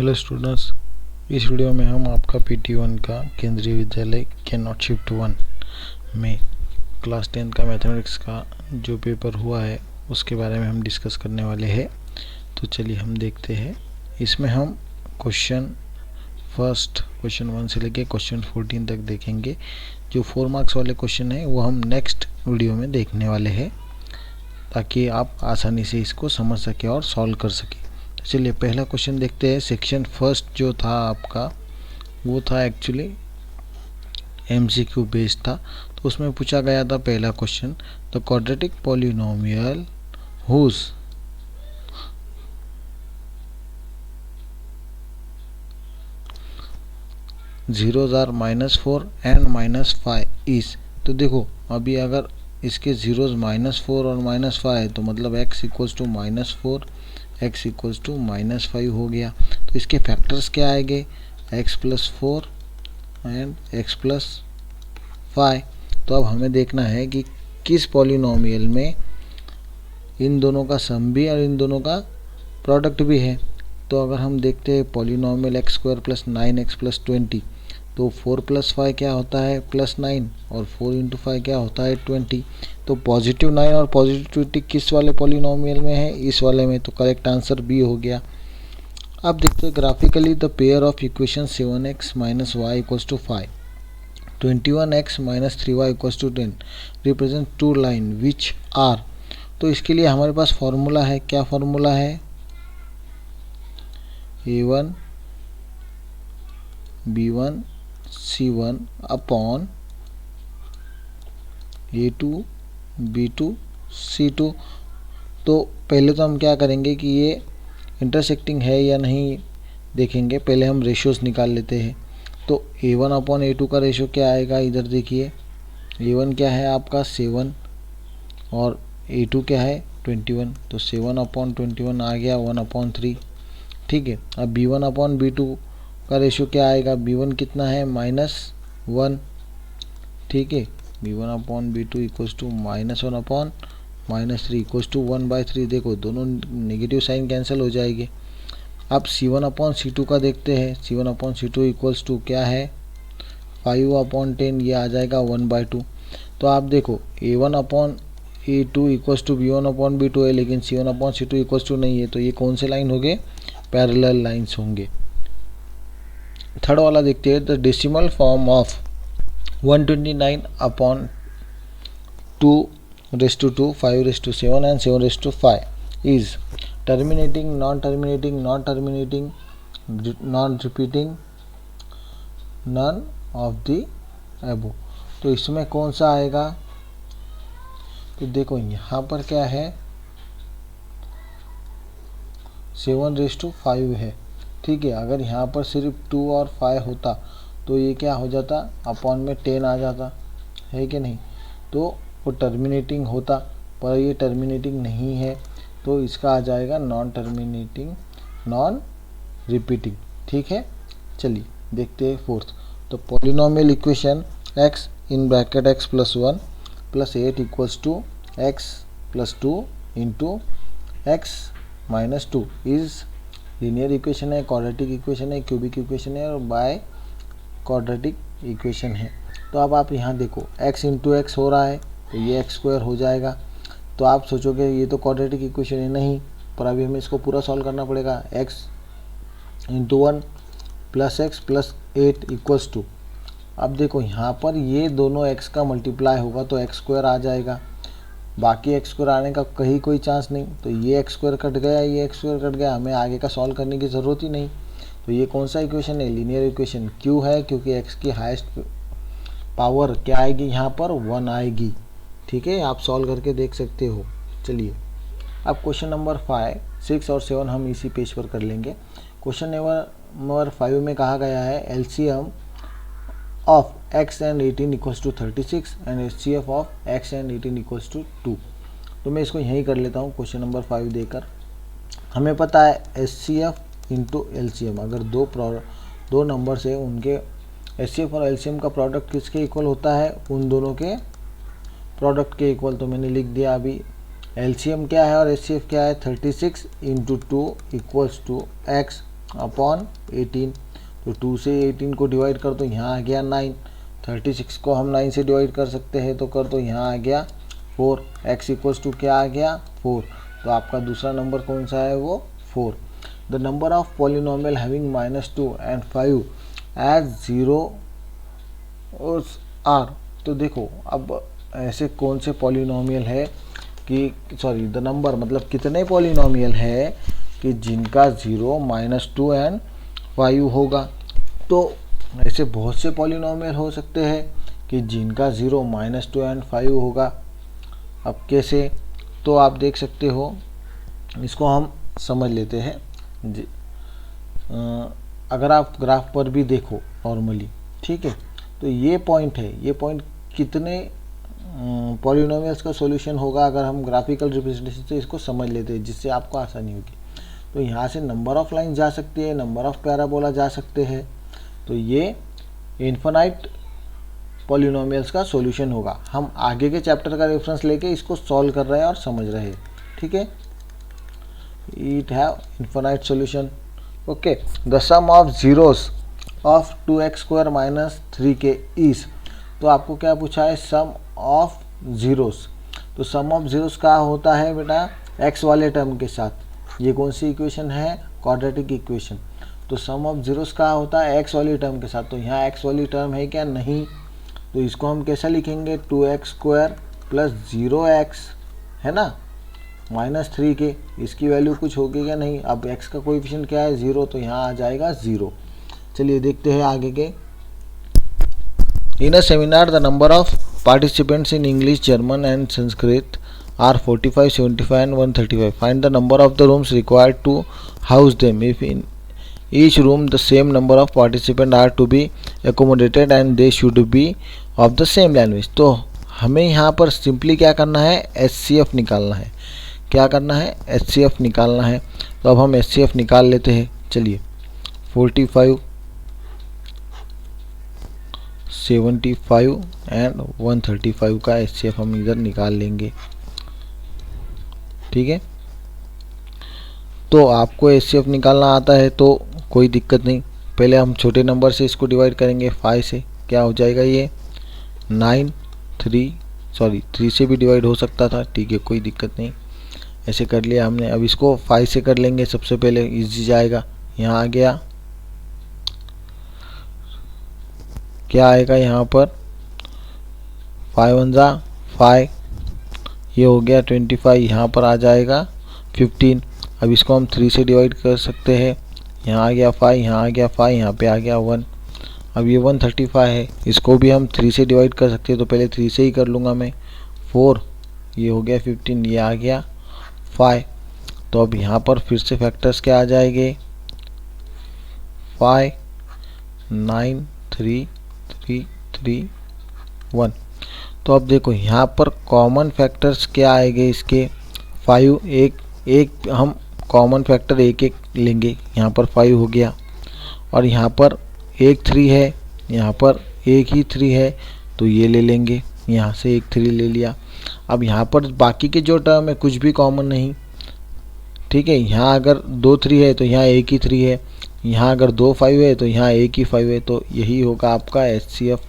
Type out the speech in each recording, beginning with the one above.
Hello students, इस video में हम आपका PT1 का केंद्रीय विद्यालय कैनॉट शिफ्ट 1 में क्लास 10 का मैथमेटिक्स का जो पेपर हुआ है उसके बारे में हम डिस्कस करने वाले हैं। तो चलिए हम देखते हैं। इसमें हम क्वेश्चन 1 से लेके क्वेश्चन 14 तक देखेंगे। जो 4 मार्क्स वाले क्वेश्चन है वो हम नेक्स्ट वीडियो में देखने वाले हैं, ताकि आप आसानी से इसको समझ सके और सॉल्व कर सके। चलिए पहला क्वेश्चन देखते हैं। सेक्शन फर्स्ट जो था आपका वो था एक्चुअली MCQ बेस्ड था। तो उसमें पूछा गया था पहला question, the quadratic polynomial whose zeros are -4 and -5 is. तो देखो अभी अगर इसके जीरोज -4 और -5 है तो मतलब x equals to -4 x equals to -5 हो गया। तो इसके फैक्टर्स क्या आएंगे, x+4 एंड x+5। तो अब हमें देखना है कि किस पॉलिनोमियल में इन दोनों का सम भी और इन दोनों का प्रोडक्ट भी है। तो अगर हम देखते हैं पॉलिनोमियल x² + 9x + 20, तो 4 + 5 क्या होता है +9 और 4 × 5 क्या होता है 20। तो +9 और +20 किस वाले पॉलिनोमियल में है, इस वाले में। तो करेक्ट आंसर बी हो गया। अब देखते हैं graphically the pair of equation 7x - y = 5, 21x - 3y = 10 represent two line which are. तो इसके लिए हमारे पास फॉर्मूला है। क्या फॉर्मूला है, a1 b1 c1 upon a2 b2 c2। तो पहले तो हम क्या करेंगे कि ये इंटरसेक्टिंग है या नहीं देखेंगे। पहले हम रेशियोज निकाल लेते हैं। तो a1 अपॉन a2 का रेशियो क्या आएगा, इधर देखिए। a1 क्या है आपका 7 और a2 क्या है 21। तो 7 अपॉन 21 आ गया 1/3। ठीक है। अब b1 अपॉन b2 का रेशियो क्या आएगा, b1 कितना है -1। ठीक है। b1 upon b2 equals to -1/-3 equals to 1/3। देखो दोनों नेगेटिव साइन कैंसिल हो जाएंगे। अब c1 अपॉन c2 का देखते हैं। c1 upon c2 equals to क्या है 5/10, ये आ जाएगा 1/2। तो आप देखो a1 upon a2 equals to b1 upon b2 है, लेकिन c1 upon c2 equals to नहीं है। तो ये कौन से लाइन होंगे, पैरेलल लाइन्स होंगे। थर्ड वाला देखते हैं। The decimal form of 129/2 5/7 and 7/5 is terminating, non-terminating, non-terminating, non-repeating, none of the above। तो इसमें कौन सा आएगा, तो देखो यहाँ पर क्या है 7/5 है। ठीक है। अगर यहाँ पर सिर्फ 2 और 5 होता तो ये क्या हो जाता, अपॉन में 10 आ जाता है कि नहीं। तो वो टर्मिनेटिंग होता, पर ये टर्मिनेटिंग नहीं है। तो इसका आ जाएगा नॉन टर्मिनेटिंग, नॉन रिपीटिंग। ठीक है। चलिए देखते हैं फोर्थ। तो polynomial equation x in bracket x+1 + 8 equals to x+2 into x-2 is linear equation है, क्वाड्रेटिक इक्वेशन है, क्यूबिक इक्वेशन है और बाय क्वाड्रेटिक इक्वेशन है। तो अब आप यहाँ देखो x इंटू एक्स हो रहा है तो ये x² हो जाएगा। तो आप सोचोगे ये तो क्वाड्रेटिक इक्वेशन है, नहीं, पर अभी हमें इसको पूरा सॉल्व करना पड़ेगा। x into 1 + x + 8 equals to. अब देखो यहाँ पर ये दोनों x का मल्टीप्लाई होगा तो x² आ जाएगा, बाकी x² आने का कहीं कोई चांस नहीं। तो ये x² कट गया, ये x² कट गया, हमें आगे का सॉल्व करने की ज़रूरत ही नहीं। तो ये कौन सा इक्वेशन है, लीनियर इक्वेशन। क्यों है, क्योंकि x की हाईएस्ट पावर क्या आएगी, यहाँ पर 1 आएगी। ठीक है। आप सॉल्व करके देख सकते हो। चलिए अब क्वेश्चन नंबर 5, 6 और 7 हम इसी पेज पर कर लेंगे। क्वेश्चन नंबर 5 में कहा गया है LCM of x and 18 equals to 36 and HCF of x and 18 equals to 2। तो मैं इसको यहीं कर लेता हूँ क्वेश्चन नंबर 5 देकर। हमें पता है HCF इंटू LCM, अगर दो नंबर्स है उनके HCF और LCM का प्रोडक्ट किसके इक्वल होता है, उन दोनों के प्रोडक्ट के इक्वल। तो मैंने लिख दिया अभी LCM क्या है और HCF क्या है, 36 into 2 equals to x upon 18। तो 2 से 18 को डिवाइड कर दो, यहाँ आ गया 9। 36 को हम 9 से डिवाइड कर सकते हैं, तो कर दो, यहाँ आ गया 4। x इक्वल्स टू क्या आ गया 4। तो आपका दूसरा नंबर कौन सा है, वो 4। The number of polynomial having -2 and 5 as 0 are. तो देखो अब ऐसे कौन से पॉलिनोमियल है कि सॉरी द नंबर मतलब कितने पॉलिनोमियल है कि जिनका 0, -2 एंड 5 होगा। तो ऐसे बहुत से पॉलिनोमियल हो सकते हैं कि जिनका 0, -2 एंड 5 होगा। अब कैसे, तो आप देख सकते हो, इसको हम समझ लेते हैं जी। अगर आप ग्राफ पर भी देखो नॉर्मली, ठीक है, तो ये पॉइंट है, ये पॉइंट कितने पॉलिनोमियल्स का सॉल्यूशन होगा अगर हम ग्राफिकल रिप्रेजेंटेशन से इसको समझ लेते हैं, जिससे आपको आसानी होगी। तो यहाँ से नंबर ऑफ लाइन जा सकती है, नंबर ऑफ पैराबोला जा सकते हैं। तो ये इन्फिनाइट पॉलिनोमियल्स का सॉल्यूशन होगा। हम आगे के चैप्टर का रेफरेंस लेके इसको सॉल्व कर रहे हैं और समझ रहे हैं, ठीक है। It have infinite solution. Okay, the sum of zeros of 2x² - 3k is. तो आपको क्या पूछा है, सम ऑफ जीरोस। तो सम ऑफ जीरोस का होता है बेटा x वाले टर्म के साथ। ये कौन सी इक्वेशन है, क्वाड्रेटिक इक्वेशन। तो सम ऑफ जीरोस का होता है x वाली टर्म के साथ। तो यहाँ x वाली टर्म है क्या, नहीं। तो इसको हम कैसा लिखेंगे, 2x² + 0x है ना, -3k। इसकी वैल्यू कुछ होगी क्या, नहीं। अब x का कोएफिशिएंट क्या है, 0, तो यहाँ आ जाएगा 0। चलिए देखते हैं आगे के। In a seminar the number of participants in English, German and Sanskrit are 45, 75 and 135. Find the number of the rooms required to house them if in each room the same number of participant are to be accommodated and they should be of the same language. तो हमें यहाँ पर simply क्या करना है, HCF निकालना है। क्या करना है, HCF निकालना है। तो अब हम HCF निकाल लेते हैं। चलिए 45, 75 एंड 135 का HCF हम इधर निकाल लेंगे, ठीक है। तो आपको HCF निकालना आता है तो कोई दिक्कत नहीं। पहले हम छोटे नंबर से इसको डिवाइड करेंगे, 5 से। क्या हो जाएगा ये 9, 3 से भी डिवाइड हो सकता था, ठीक है, कोई दिक्कत नहीं। ऐसे कर लिया हमने। अब इसको 5 से कर लेंगे, सबसे पहले इजी जाएगा। यहाँ आ गया, क्या आएगा यहाँ पर, 5 1 जा 5, ये हो गया 25। यहाँ पर आ जाएगा 15। अब इसको हम 3 से डिवाइड कर सकते हैं। यहाँ आ गया 5, यहाँ आ गया 5, यहाँ पे आ गया 1। अब ये 135 है, इसको भी हम 3 से डिवाइड कर सकते हैं। तो पहले 3 से ही कर लूँगा मैं। 4, ये हो गया 15, ये आ गया 5। तो अब यहाँ पर फिर से फैक्टर्स क्या आ जाएंगे, 5, 9, 3, 3, 3, 1। तो अब देखो यहाँ पर कॉमन फैक्टर्स क्या आएंगे इसके, 5, एक हम कॉमन फैक्टर एक लेंगे। यहाँ पर 5 हो गया, और यहाँ पर एक 3 है, यहाँ पर एक ही 3 है, तो ये ले लेंगे। यहाँ से एक 3 ले लिया। अब यहाँ पर बाकी के जो टर्म है कुछ भी कॉमन नहीं, ठीक है। यहाँ अगर 2 3 है तो यहाँ एक ही 3 है, यहाँ अगर 2 5 है तो यहाँ एक ही 5 है। तो यही होगा आपका HCF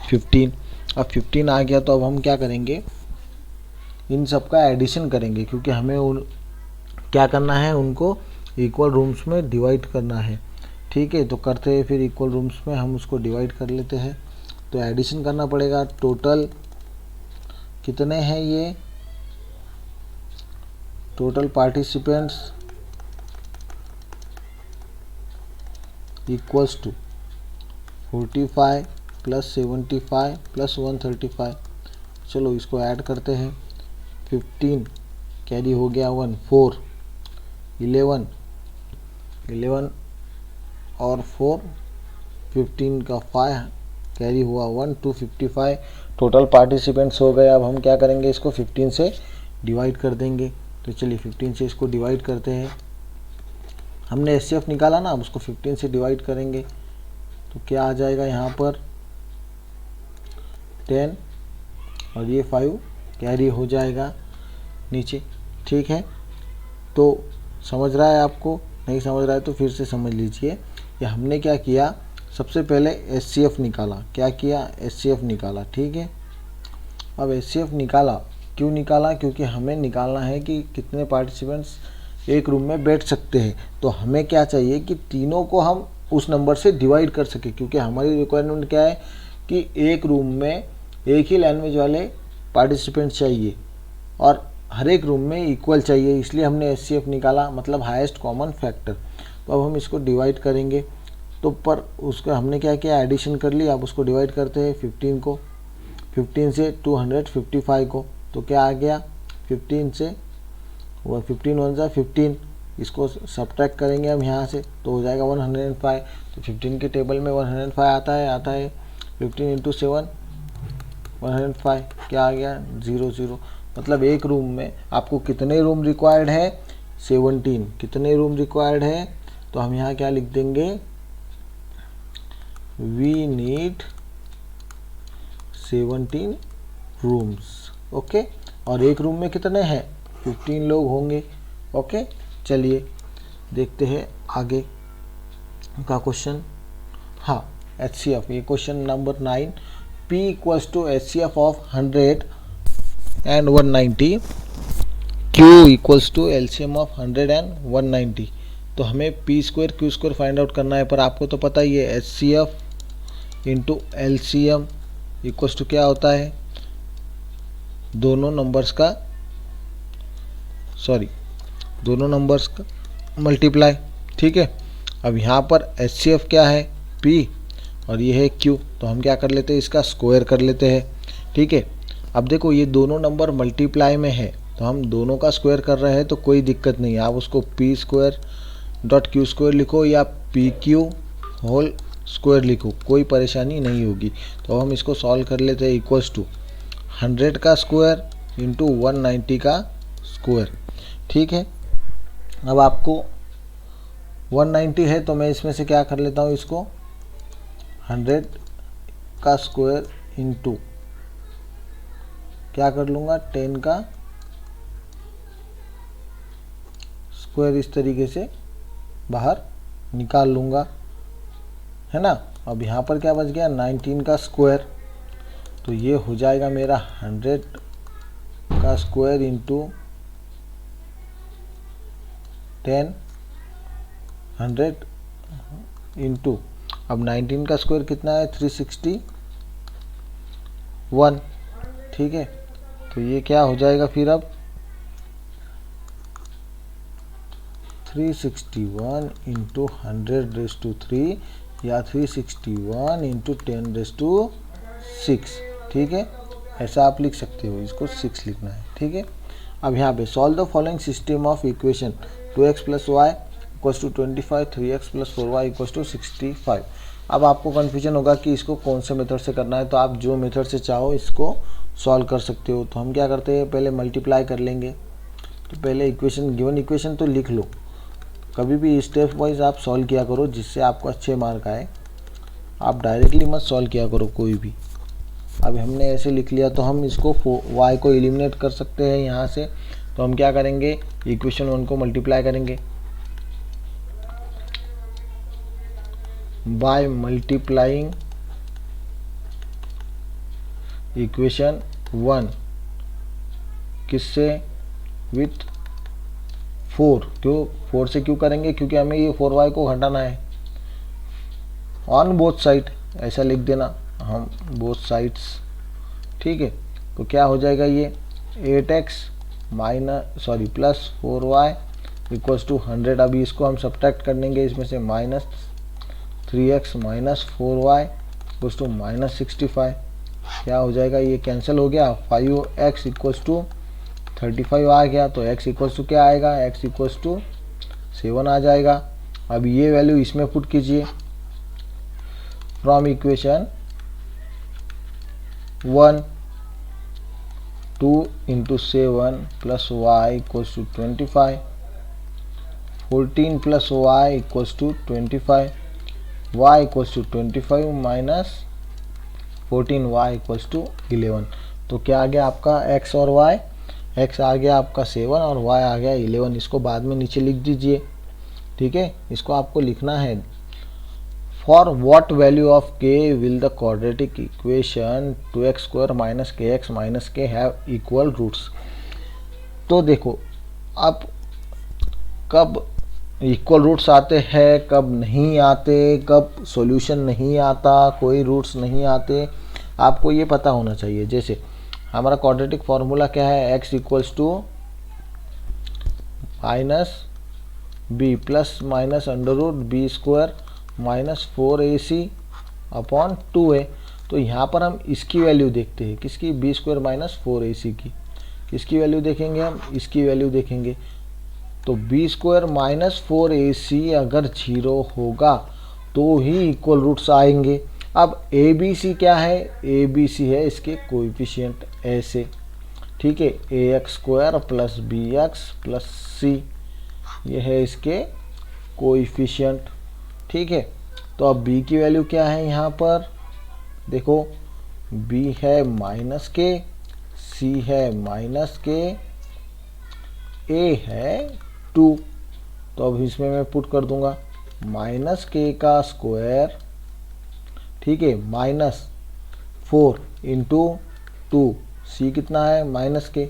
15। अब 15 आ गया, तो अब हम क्या करेंगे, इन सब का एडिशन करेंगे, क्योंकि हमें क्या करना है, उनको इक्वल रूम्स में डिवाइड करना है, ठीक है। तो करते हैं फिर इक्वल रूम्स में हम उसको डिवाइड कर लेते हैं। तो एडिशन करना पड़ेगा। टोटल कितने हैं ये, टोटल पार्टिसिपेंट्स इक्वल्स टू 45 + 75 + 135। चलो इसको ऐड करते हैं। 15 कैरी हो गया 1, 4, 11 और 4, 15 का 5 कैरी हुआ 1, 255 टोटल पार्टिसिपेंट्स हो गए। अब हम क्या करेंगे, इसको 15 से डिवाइड कर देंगे। तो चलिए 15 से इसको डिवाइड करते हैं। हमने HCF निकाला ना, अब उसको 15 से डिवाइड करेंगे। तो क्या आ जाएगा यहाँ पर 10 और ये 5 कैरी हो जाएगा नीचे, ठीक है। तो समझ रहा है आपको, नहीं समझ रहा है तो फिर से समझ लीजिए। कि हमने क्या किया, सबसे पहले HCF निकाला। क्या किया, HCF निकाला, ठीक है। अब HCF निकाला, क्यों निकाला, क्योंकि हमें निकालना है कि कितने पार्टिसिपेंट्स एक रूम में बैठ सकते हैं। तो हमें क्या चाहिए कि तीनों को हम उस नंबर से डिवाइड कर सके, क्योंकि हमारी रिक्वायरमेंट क्या है कि एक रूम में एक ही लैंग्वेज वाले पार्टिसिपेंट चाहिए और हर एक रूम में इक्वल चाहिए, इसलिए हमने HCF निकाला, मतलब हाईएस्ट कॉमन फैक्टर। तो अब हम इसको डिवाइड करेंगे, तो पर उसका हमने क्या किया, एडिशन कर लिया। अब उसको डिवाइड करते हैं 15 से 255 को, तो क्या आ गया 15 से, वह 15 1 जा 15, इसको सब्ट्रैक्ट करेंगे हम यहाँ से तो हो जाएगा 105। तो 15 के टेबल में 105 आता है 15 × 7 105, क्या आ गया 00। मतलब एक रूम में आपको कितने रूम रिक्वायर्ड है, 17। कितने रूम रिक्वायर्ड है, तो हम यहाँ क्या लिख देंगे, वी नीड 17 रूम्स, ओके। और एक रूम में कितने हैं, 15 लोग होंगे, ओके। चलिए देखते हैं आगे का क्वेश्चन। हाँ, HCF, ये question number 9। P = HCF of 100 and 190, Q = LCM of 100 and 190। तो हमें P² Q² फाइंड आउट करना है, पर आपको तो पता ही है HCF × LCM = क्या होता है, दोनों नंबर्स का मल्टीप्लाई, ठीक है। अब यहाँ पर HCF क्या है, P, और ये है Q, तो हम क्या कर लेते हैं, इसका स्क्वायर कर लेते हैं, ठीक है। अब देखो ये दोनों नंबर मल्टीप्लाई में है, तो हम दोनों का स्क्वायर कर रहे हैं तो कोई दिक्कत नहीं है। आप उसको P² लिखो या PQ होल स्क्वायर लिखो, कोई परेशानी नहीं होगी। तो हम इसको सॉल्व कर लेते हैं, = 100 का स्क्वायर × 190 का स्क्वायर, ठीक है। अब आपको 190 है तो मैं इसमें से क्या कर लेता हूँ, इसको 100 का स्क्वायर × क्या कर लूँगा, 10 का स्क्वायर, इस तरीके से बाहर निकाल लूँगा, है ना। अब यहाँ पर क्या बच गया, 19 का स्क्वायर, तो ये हो जाएगा मेरा 100 का स्क्वायर × 10, 100 × अब 19 का स्क्वायर कितना है, 361, ठीक है। तो ये क्या हो जाएगा फिर, अब 361 × 100⁻³ या 361 × 10⁻6, ठीक है। ऐसा आप लिख सकते हो, इसको 6 लिखना है, ठीक है। अब यहाँ पे solve the following system of equation, 2x + y = 25, 3x + 4y = 65। अब आपको कन्फ्यूजन होगा कि इसको कौन से मेथड से करना है, तो आप जो मेथड से चाहो इसको सॉल्व कर सकते हो। तो हम क्या करते हैं, पहले मल्टीप्लाई कर लेंगे। तो पहले इक्वेशन, गिवन इक्वेशन तो लिख लो, कभी भी स्टेप वाइज आप सॉल्व किया करो जिससे आपको अच्छे मार्क आए। आप डायरेक्टली मत सॉल्व किया करो कोई भी। अब हमने ऐसे लिख लिया तो हम इसको y को एलिमिनेट कर सकते हैं यहाँ से। तो हम क्या करेंगे, इक्वेशन 1 को मल्टीप्लाई करेंगे बाय मल्टीप्लाइंग इक्वेशन 1 किससे, विथ 4। क्यों 4 से क्यों करेंगे, क्योंकि हमें ये 4y को घटाना है ऑन बोथ साइड, ऐसा लिख देना हम, बोथ साइड्स, ठीक है। तो क्या हो जाएगा ये 8x + 4y = 100। अभी इसको हम सब्ट्रैक्ट कर देंगे, इसमें से -3x - 4y = -65। क्या हो जाएगा, ये कैंसिल हो गया, 5x = 35 आ गया। तो x = क्या आएगा, x = 7 आ जाएगा। अब ये वैल्यू इसमें पुट कीजिए, from equation 1, 2 × 7 + y = 25, 14 + y = 25, y = 25 - 14, y = 11। तो क्या आ गया आपका x और y, x आ गया आपका 7 और y आ गया 11। इसको बाद में नीचे लिख दीजिए, ठीक है, इसको आपको लिखना है। For what value of k will the quadratic equation 2x² - kx - k have equal roots. तो देखो अब कब इक्वल रूट्स आते हैं, कब नहीं आते, कब सॉल्यूशन नहीं आता, कोई रूट्स नहीं आते, आपको ये पता होना चाहिए। जैसे हमारा क्वाड्रेटिक फॉर्मूला क्या है, x = -b + -√b² - 4ac upon 2a। तो यहाँ पर हम इसकी वैल्यू देखते हैं, किसकी, b² - 4ac की। किसकी वैल्यू देखेंगे हम, इसकी वैल्यू देखेंगे। तो b² - 4ac अगर 0 होगा तो ही इक्वल रूट्स आएंगे। अब ABC क्या है, ABC है इसके कोएफिशिएंट ऐसे, ठीक है, ax² + bx + c, ये है इसके कोएफिशिएंट, ठीक है। तो अब b की वैल्यू क्या है, यहाँ पर देखो b है -k, c है -k, a है 2। तो अब इसमें मैं पुट कर दूंगा -k², ठीक है, -4 × 2, c कितना है -k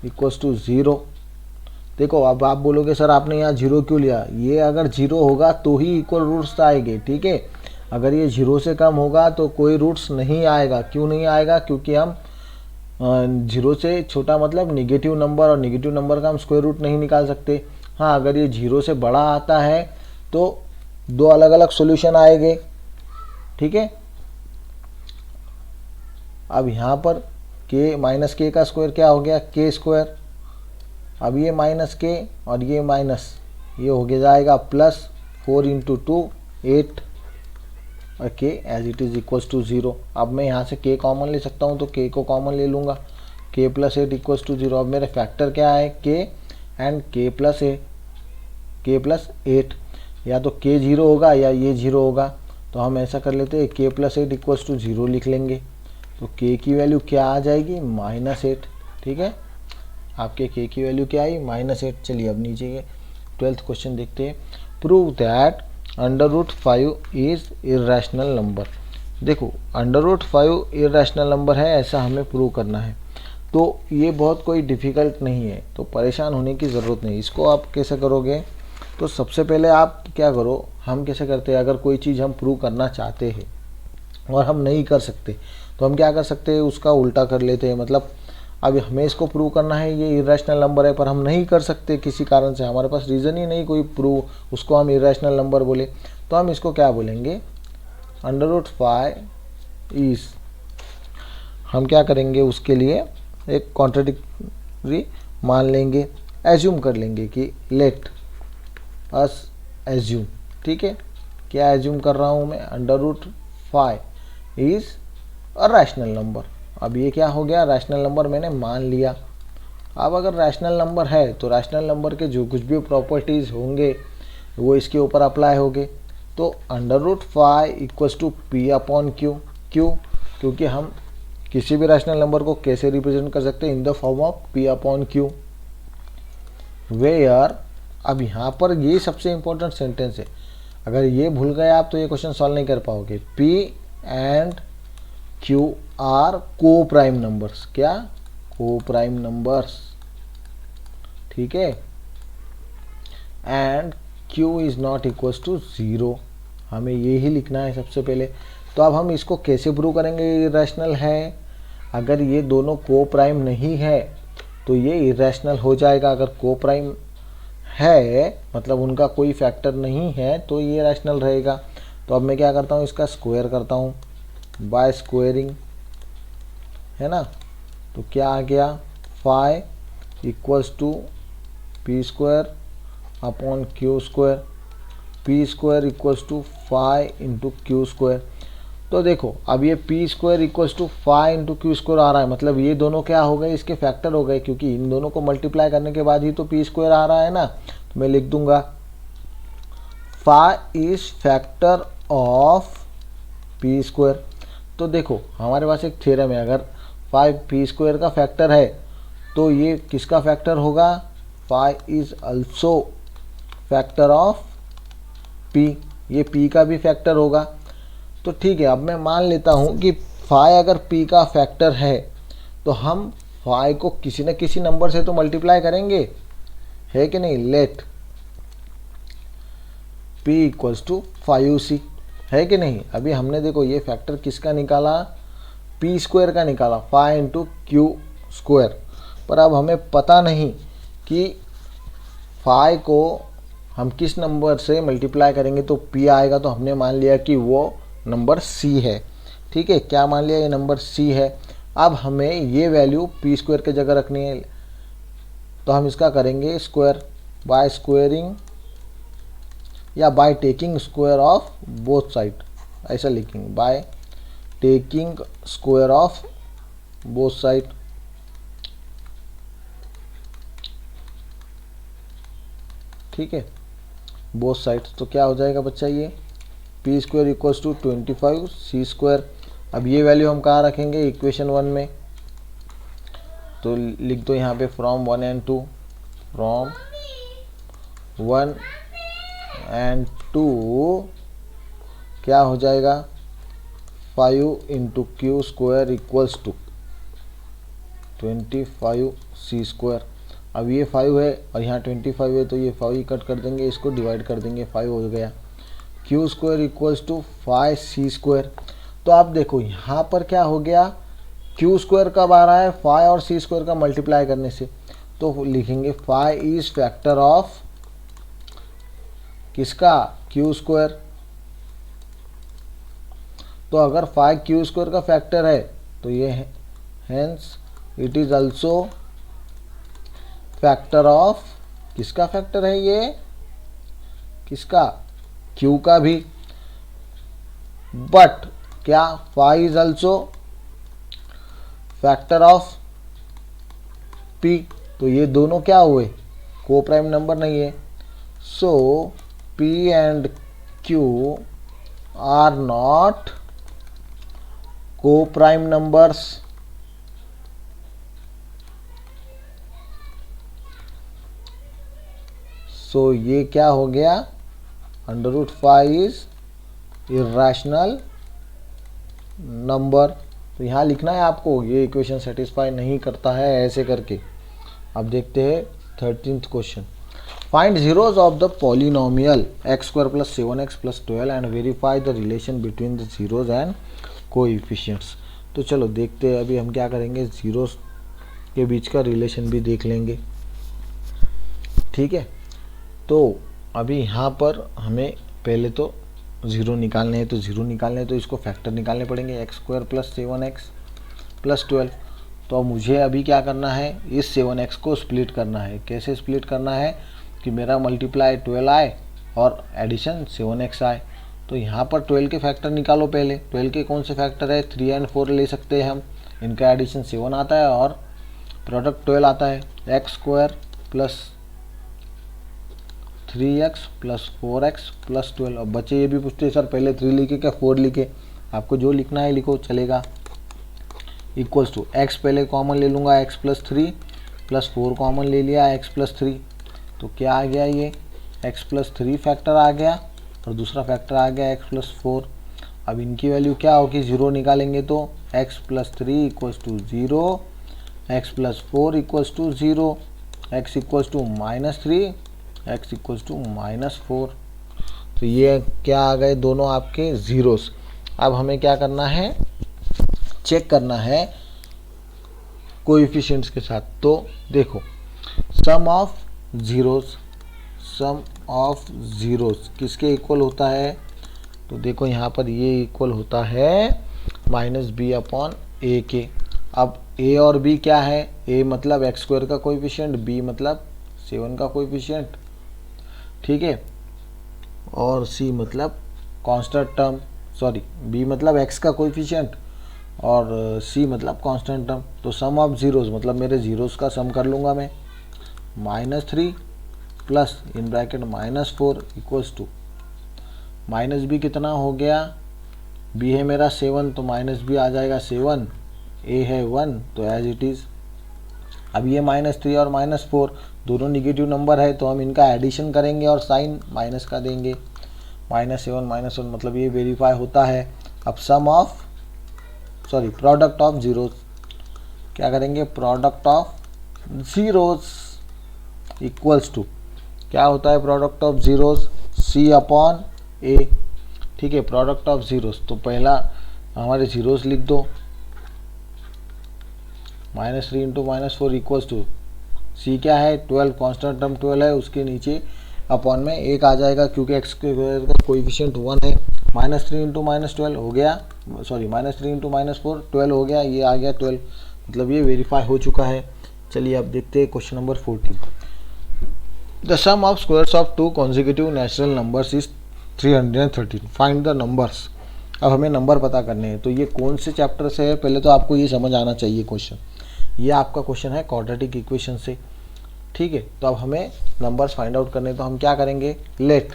= 0। देखो अब आप बोलोगे सर आपने यहाँ 0 क्यों लिया, ये अगर 0 होगा तो ही इक्वल रूट्स आएंगे, ठीक है। अगर ये 0 से कम होगा तो कोई रूट्स नहीं आएगा। क्यों नहीं आएगा, क्योंकि हम 0 से छोटा मतलब निगेटिव नंबर, और निगेटिव नंबर का हम स्क्वायर रूट नहीं निकाल सकते। हाँ, अगर ये 0 से बड़ा आता है तो दो अलग अलग सॉल्यूशन आएंगे, ठीक है। अब यहाँ पर -k का स्क्वायर क्या हो गया, k²। अब ये -k और ये माइनस, ये हो गया जाएगा +4 × 2 8, और k एज इट इज = 0। अब मैं यहाँ से k कॉमन ले सकता हूँ, तो k को कॉमन ले लूँगा, k + 8 = 0। अब मेरे फैक्टर क्या है, k एंड k + 8, या तो k 0 होगा या ये 0 होगा। तो हम ऐसा कर लेते हैं, k + 8 = 0 लिख लेंगे। तो k की वैल्यू क्या आ जाएगी, -8, ठीक है। आपके k की वैल्यू क्या आई, -8। चलिए अब नीचे के 12th क्वेश्चन देखते हैं। Prove that √5 is irrational number. देखो √5 इर्रेशनल नंबर है, ऐसा हमें प्रूव करना है। तो ये बहुत कोई डिफ़िकल्ट नहीं है, तो परेशान होने की ज़रूरत नहीं। इसको आप कैसे करोगे, तो सबसे पहले आप क्या करो, हम कैसे करते हैं, अगर कोई चीज़ हम प्रूव करना चाहते हैं और हम नहीं कर सकते तो हम क्या कर सकते हैं, उसका उल्टा कर लेते हैं। मतलब अब हमें इसको प्रूव करना है, ये इरेशनल नंबर है, पर हम नहीं कर सकते किसी कारण से, हमारे पास रीज़न ही नहीं कोई प्रूव, उसको हम इरेशनल नंबर बोले। तो हम इसको क्या बोलेंगे, √5 इज, हम क्या करेंगे उसके लिए एक कॉन्ट्राडिक्टरी मान लेंगे, एज्यूम कर लेंगे कि लेट अस एज्यूम, ठीक है। क्या एज्यूम कर रहा हूँ मैं, √5 इज अ रैशनल नंबर। अब ये क्या हो गया, रैशनल नंबर मैंने मान लिया। अब अगर रैशनल नंबर है तो रैशनल नंबर के जो कुछ भी प्रॉपर्टीज़ होंगे वो इसके ऊपर अप्लाई होंगे। तो √5 = p/q। क्यों, क्योंकि हम किसी भी रैशनल नंबर को कैसे रिप्रेजेंट कर सकते हैं, in the form of p/q, where. अब यहाँ पर ये सबसे इंपॉर्टेंट सेंटेंस है, अगर ये भूल गए आप तो ये क्वेश्चन सॉल्व नहीं कर पाओगे। p and q are coprime numbers, क्या, को प्राइम नंबर्स, ठीक है। And q is not equals to 0, हमें ये ही लिखना है सबसे पहले। तो अब हम इसको कैसे प्रूव करेंगे इरेशनल है, अगर ये दोनों को प्राइम नहीं है तो ये इरेशनल हो जाएगा। अगर को प्राइम है मतलब उनका कोई फैक्टर नहीं है तो ये रैशनल रहेगा। तो अब मैं क्या करता हूँ, इसका स्क्वायर करता हूँ बाय स्क्वायरिंग, है ना। तो क्या आ गया, 5 = p² upon q², p² = 5 × q²। तो देखो अब ये p² = 5 × q² आ रहा है, मतलब ये दोनों क्या हो गए, इसके फैक्टर हो गए, क्योंकि इन दोनों को मल्टीप्लाई करने के बाद ही तो p² आ रहा है ना। तो मैं लिख दूंगा 5 इज फैक्टर ऑफ p²। तो देखो हमारे पास एक थ्योरम है, अगर 5 p² का फैक्टर है तो ये किसका फैक्टर होगा, 5 is also factor of p, ये p का भी फैक्टर होगा। तो ठीक है, अब मैं मान लेता हूँ कि 5 अगर p का फैक्टर है तो हम 5 को किसी न किसी नंबर से तो मल्टीप्लाई करेंगे, है कि नहीं। Late p equals to 5c, है कि नहीं। अभी हमने देखो ये फैक्टर किसका निकाला, p स्क्वायर का निकाला, 5 इंटू क्यू स्क्वायर। पर अब हमें पता नहीं कि 5 को हम किस नंबर से मल्टीप्लाई करेंगे तो p आएगा। तो हमने मान लिया कि वो नंबर c है। ठीक है, क्या मान लिया, ये नंबर c है। अब हमें ये वैल्यू p स्क्वायर की जगह रखनी है, तो हम इसका करेंगे स्क्वायर बाय स्क्वायरिंग या by taking square of both side, ऐसा लिखेंगे, by taking square of both side. ठीक है, बोथ साइड्स। तो क्या हो जाएगा बच्चा, ये p square equals to 25 c square. अब ये वैल्यू हम कहाँ रखेंगे, इक्वेशन 1 में। तो लिख दो यहाँ पे फ्रॉम 1 and 2, फ्रॉम 1 and 2 क्या हो जाएगा, 5 into q square equals to 25 c square. अब ये 5 है और यहाँ 25 है, तो ये 5 कट कर देंगे, इसको डिवाइड कर देंगे, 5 हो गया। Q square equals to 5 c square. तो आप देखो यहाँ पर क्या हो गया, क्यू स्क्वायर कब आ रहा है, 5 और सी स्क्वायर का मल्टीप्लाई करने से। तो लिखेंगे 5 इज फैक्टर ऑफ किसका, क्यू स्क्वायर। तो अगर 5 क्यू स्क्वायर का फैक्टर है तो ये है, hence it is also factor of, किसका फैक्टर है ये, किसका, क्यू का भी। बट क्या 5 is also factor of p, तो ये दोनों क्या हुए, को प्राइम नंबर नहीं है। So p and q are not coprime numbers. So ये क्या हो गया, √5 इज इरेशनल नंबर। तो यहाँ लिखना है आपको, ये इक्वेशन सेटिस्फाई नहीं करता है ऐसे करके। अब देखते हैं 13th question. Find zeros of the polynomial x square plus 7x plus 12 and verify the relation between the zeros and coefficients. तो चलो देखते हैं, अभी हम क्या करेंगे, जीरोस के बीच का रिलेशन भी देख लेंगे। ठीक है, तो अभी यहाँ पर हमें पहले तो ज़ीरो निकालने हैं, तो ज़ीरो निकालने हैं तो इसको फैक्टर निकालने पड़ेंगे, x square plus 7x plus 12। तो मुझे अभी क्या करना है, इस 7x को स्प्लिट करना है। कैसे स्प्लिट करना है कि मेरा मल्टीप्लाई 12 आए और एडिशन 7x आए। तो यहाँ पर 12 के फैक्टर निकालो पहले। 12 के कौन से फैक्टर है, 3 और 4 ले सकते हैं हम, इनका एडिशन 7 आता है और प्रोडक्ट 12 आता है। X square plus 3x plus 4x plus 12। अब बच्चे ये भी पूछते हैं सर पहले 3 लिखे क्या 4 लिखे, आपको जो लिखना है लिखो चलेगा। इक्वल्स टू x पहले कॉमन ले लूँगा, x प्लस 3 प्लस 4 कॉमन ले लिया, x प्लस 3। तो क्या आ गया, ये x प्लस 3 फैक्टर आ गया और दूसरा फैक्टर आ गया x प्लस 4। अब इनकी वैल्यू क्या होगी, 0 निकालेंगे तो x plus 3 equals to 0, x plus 4 equals to 0, x equals to -3, x equals to -4। तो ये क्या आ गए, दोनों आपके ज़ीरोस। अब हमें क्या करना है, चेक करना है कोएफिशिएंट्स के साथ। तो देखो सम ऑफ ज़ीरोस किसके इक्वल होता है, तो देखो यहाँ पर ये इक्वल होता है -b/a के। अब a और b क्या है, a मतलब एक्स स्क्वायर का कोएफिशिएंट, b मतलब 7 का कोएफिशिएंट, ठीक है, और c मतलब कांस्टेंट टर्म, सॉरी b मतलब x का कोएफिशिएंट और c मतलब कांस्टेंट टर्म। तो सम ऑफ ज़ीरोस मतलब मेरे ज़ीरोस का सम कर लूँगा मैं, -3 plus in bracket -4 equals to -b कितना हो गया, b है मेरा 7 तो -b आ जाएगा 7, a है 1 तो एज इट इज़ अब ये -3 और -4 दोनों निगेटिव नंबर है, तो हम इनका एडिशन करेंगे और साइन माइनस का देंगे। -7 -1 मतलब ये वेरीफाई होता है। अब प्रोडक्ट ऑफ जीरोस क्या करेंगे, product of zeros equals to क्या होता है, प्रोडक्ट ऑफ जीरोस C/A। ठीक है, प्रोडक्ट ऑफ जीरोस, तो पहला हमारे जीरोस लिख दो, -3 इंटू -4 इक्वल्स टू C क्या है, 12, कॉन्स्टेंट टर्म 12 है, उसके नीचे अपॉन में 1 आ जाएगा क्योंकि x स्क्वायर का कोएफिशिएंट 1 है। -3 इंटू -12 हो गया, -3 इंटू -4 12 हो गया, ये आ गया 12, मतलब ये वेरीफाई हो चुका है। चलिए अब देखते हैं question number 14। The sum of squares of 2 consecutive natural numbers is 313, find the numbers. अब हमें नंबर पता करने हैं, तो ये कौन से चैप्टर से है, पहले तो आपको ये समझ आना चाहिए क्वेश्चन। ये आपका क्वेश्चन है क्वाड्रेटिक इक्वेशन से। ठीक है, तो अब हमें नंबर्स फाइंड आउट करने, तो हम क्या करेंगे, लेट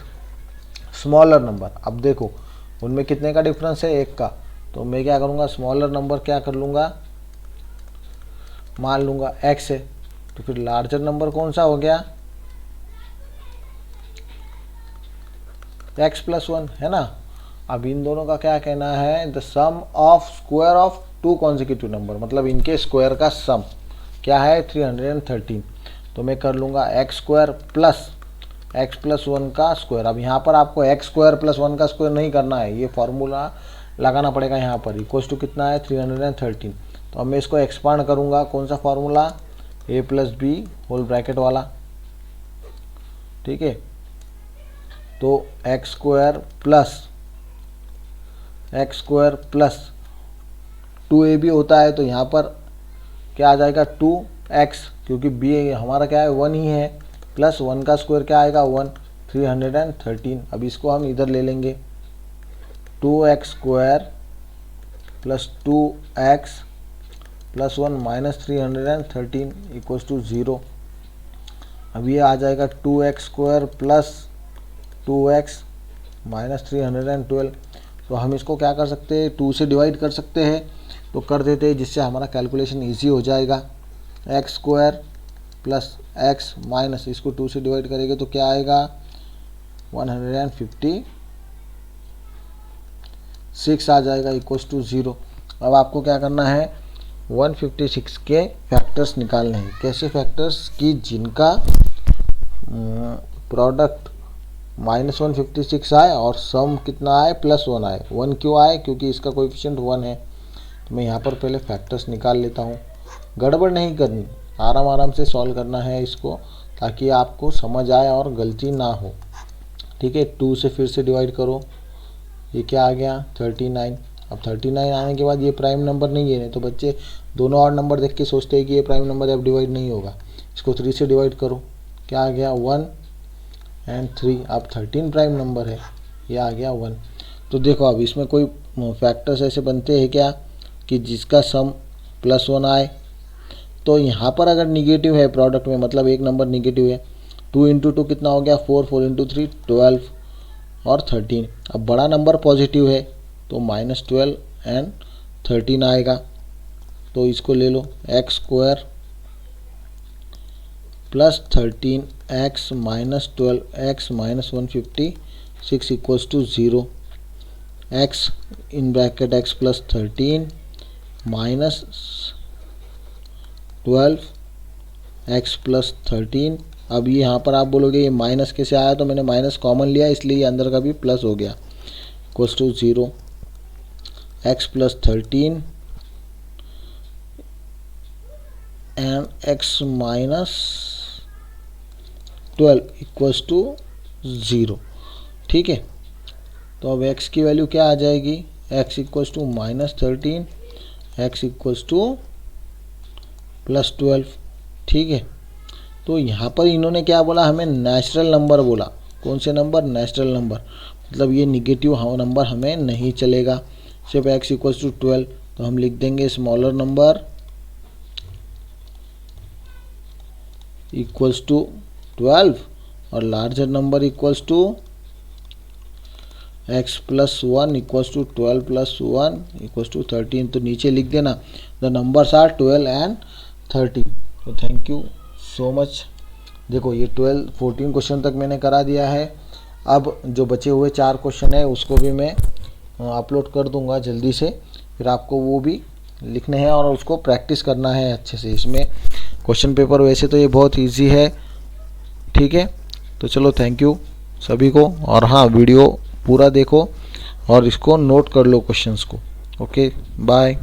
स्मॉलर नंबर। अब देखो उनमें कितने का डिफरेंस है, 1 का, तो मैं क्या करूँगा, स्मॉलर नंबर क्या कर लूँगा, मान लूँगा x है। तो फिर लार्जर नंबर कौन सा हो गया, x+1 है ना। अब इन दोनों का क्या कहना है, the sum of square of 2 consecutive number, मतलब इनके स्क्वायर का सम क्या है, 313। तो मैं कर लूँगा x² प्लस x+1 का स्क्वायर। अब यहाँ पर आपको x² + 1 का स्क्वायर नहीं करना है, ये फॉर्मूला लगाना पड़ेगा यहाँ पर, इक्वल्स टू कितना है, 313। तो अब मैं इसको एक्सपांड करूँगा, कौन सा formula, a + b whole bracket वाला। ठीक है, तो x² प्लस 2ab होता है, तो यहाँ पर क्या आ जाएगा, 2x, क्योंकि b हमारा क्या है, 1 ही है, प्लस 1 का स्क्वायर क्या आएगा, 1, 313। अब इसको हम इधर ले लेंगे, 2x² plus 2x plus 1 -313 equals to 0। अब ये आ जाएगा 2x² प्लस 2x -312। तो हम इसको क्या कर सकते हैं, 2 से डिवाइड कर सकते हैं, तो कर देते हैं, जिससे हमारा कैलकुलेशन इजी हो जाएगा। x² प्लस x माइनस, इसको 2 से डिवाइड करेंगे तो क्या आएगा, 156 आ जाएगा इक्वल्स टू 0। अब आपको क्या करना है, 156 के फैक्टर्स निकालने हैं। कैसे फैक्टर्स, कि जिनका प्रोडक्ट -156 आए और सम कितना आए, +1 आए। 1 क्यों आए, क्योंकि इसका कोएफिशिएंट 1 है। तो मैं यहाँ पर पहले फैक्टर्स निकाल लेता हूँ, गड़बड़ नहीं करनी, आराम से सॉल्व करना है इसको, ताकि आपको समझ आए और गलती ना हो। ठीक है, 2 से फिर से डिवाइड करो, ये क्या आ गया, 39। अब 39 आने के बाद ये प्राइम नंबर नहीं है, तो बच्चे दोनों और नंबर देख के सोचते हैं कि ये प्राइम नंबर अब डिवाइड नहीं होगा। इसको 3 से डिवाइड करो, क्या आ गया, 1 और 3। अब 13 प्राइम नंबर है, ये आ गया 1। तो देखो अब इसमें कोई फैक्टर्स ऐसे बनते हैं क्या, कि जिसका सम +1 आए। तो यहाँ पर अगर निगेटिव है प्रोडक्ट में, मतलब एक नंबर निगेटिव है, 2 × 2 कितना हो गया, 4, 4 × 3 12 और 13। अब बड़ा नंबर पॉजिटिव है, तो -12 और 13 आएगा। तो इसको ले लो, x² plus 13x minus 12x minus 156 equals to 0। x in bracket x plus 13 minus 12x plus 13। अब ये यहाँ पर आप बोलोगे ये माइनस कैसे आया, तो मैंने माइनस कॉमन लिया, इसलिए ये अंदर का भी प्लस हो गया, equals to 0। x plus 13 and x minus 12 equals to 0। ठीक है, तो अब x की वैल्यू क्या आ जाएगी, x equals to -13, x equals to +12। ठीक है, तो यहाँ पर इन्होंने क्या बोला, हमें नेचुरल नंबर बोला। कौन से नंबर, नेचुरल नंबर, मतलब ये निगेटिव नंबर हमें नहीं चलेगा। सिर्फ x इक्वल्स टू 12, तो हम लिख देंगे स्मॉलर नंबर इक्वल्स टू 12 और larger number equals to x plus 1 equals to 12 plus 1 equals to 13। तो नीचे लिख देना, द नंबर्स आर 12 एंड 13। तो थैंक यू सो मच। देखो ये 14 क्वेश्चन तक मैंने करा दिया है। अब जो बचे हुए 4 क्वेश्चन है उसको भी मैं अपलोड कर दूंगा जल्दी से, फिर आपको वो भी लिखने हैं और उसको प्रैक्टिस करना है अच्छे से। इसमें क्वेश्चन पेपर वैसे तो ये बहुत इजी है, ठीक है। तो चलो थैंक यू सभी को, और हाँ वीडियो पूरा देखो और इसको नोट कर लो क्वेश्चंस को। Okay bye.